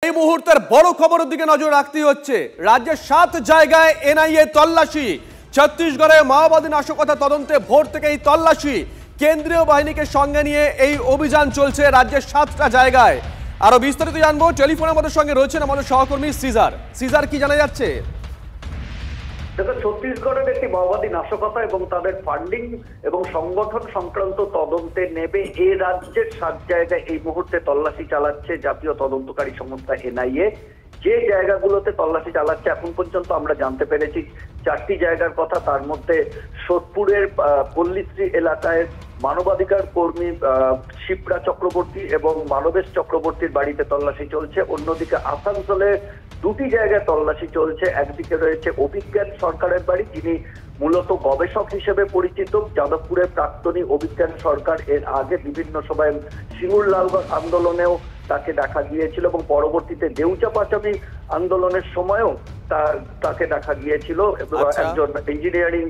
এই মুহূর্তের বড় খবরের দিকে নজর রাখতে হচ্ছে। রাজ্যের 7 জায়গায় এনআইএ তল্লাশি। ছত্তিশগড়ে মাওবাদী নাশকতা তদন্তে ভোর থেকে এই তল্লাশি। কেন্দ্রীয় বাহিনীকে সঙ্গে নিয়ে এই অভিযান চলছে রাজ্যের 7টা জায়গায়। আরো বিস্তারিত জানবো, টেলিফোনে আমাদের সঙ্গে রয়েছেন আমাদের সহকর্মী সিজার। কি জানা যাচ্ছে? দেখো, ছত্তিশগড়ের একটি মাওবাদী নাশকতা এবং তাদের ফান্ডিং এবং সংগঠন সংক্রান্ত তদন্তে নেবে এ রাজ্যের 7 জায়গায় এই মুহূর্তে তল্লাশি চালাচ্ছে জাতীয় তদন্তকারী সংস্থা এনআইএ। যে জায়গাগুলোতে তল্লাশি চালাচ্ছে এখন পর্যন্ত আমরা জানতে পেরেছি 4টি জায়গার কথা। তার মধ্যে সোদপুরের পল্লীশ্রী এলাকায় মানবাধিকার কর্মী শিপ্রা চক্রবর্তী এবং মানবেশ চক্রবর্তীর বাড়িতে তল্লাশি চলছে। অন্যদিকে আসানসোলে 2টি জায়গায় তল্লাশি চলছে। একদিকে রয়েছে অভিজ্ঞান সরকারের বাড়ি, যিনি মূলত গবেষক হিসেবে পরিচিত। যাদবপুরের প্রাক্তনী অভিজ্ঞান সরকার এর আগে বিভিন্ন সময় সিঙ্গুর লালগড় আন্দোলনেও তাকে দেখা গিয়েছিল এবং পরবর্তীতে দেউচা পাচামি আন্দোলনের সময়ও তাকে দেখা গিয়েছিল। একজন ইঞ্জিনিয়ারিং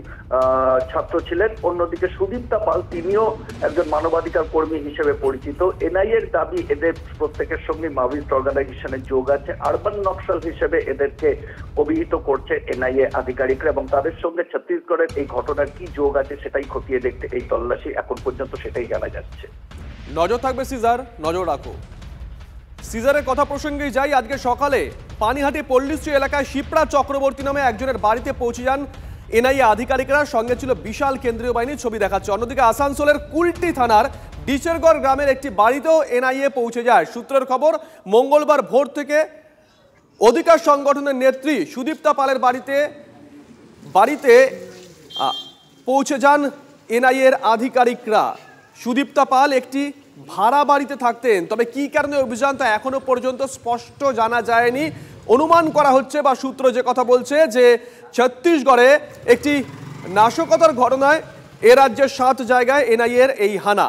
ছাত্র ছিলেন। অন্যদিকে সুদীপ্তা পাল, তিনিও একজন মানবাধিকার কর্মী হিসেবে পরিচিত। এনআইএর দাবি এদের প্রত্যেকের সঙ্গে মাওয়িস্ট অর্গানাইজেশনের যোগ আছে। আরবান নকশাল হিসেবে এদেরকে অভিহিত করছে এনআইএ আধিকারিকরা এবং তাদের সঙ্গে ছত্তিশগড়ের এই ঘটনার কি যোগ আছে সেটাই খতিয়ে দেখতে এই তল্লাশি। এখন পর্যন্ত সেটাই জানা যাচ্ছে। নজর থাকবে সিজার, নজর রাখো। সিজারের কথা প্রসঙ্গেই যাই। আজকে সকালে পানিহাটি পল্লীশ্রী এলাকায় শিপ্রা চক্রবর্তী নামে একজনের বাড়িতে পৌঁছে যান এনআইএ আধিকারিকরা। সঙ্গে ছিল বিশাল কেন্দ্রীয় বাহিনীর ছবি দেখাচ্ছে। অন্যদিকে আসানসোলের কুলটি থানার ডিচেরগড় গ্রামের একটি বাড়িতেও এনআইএ পৌঁছে যায়। সূত্রের খবর, মঙ্গলবার ভোর থেকে অধিকার সংগঠনের নেত্রী সুদীপ্তা পালের বাড়িতে পৌঁছে যান এনআইএর আধিকারিকরা। সুদীপ্তা পাল একটি ভাড়া বাড়িতে থাকতেন, তবে কি কারণে অভিযান তা এখনো পর্যন্ত স্পষ্ট জানা যায়নি। অনুমান করা হচ্ছে বা সূত্র যে কথা বলছে যে ছত্তিশগড়ে একটি নাশকতার ঘটনায় এ রাজ্যের 7 জায়গায় এনআইএর এই হানা।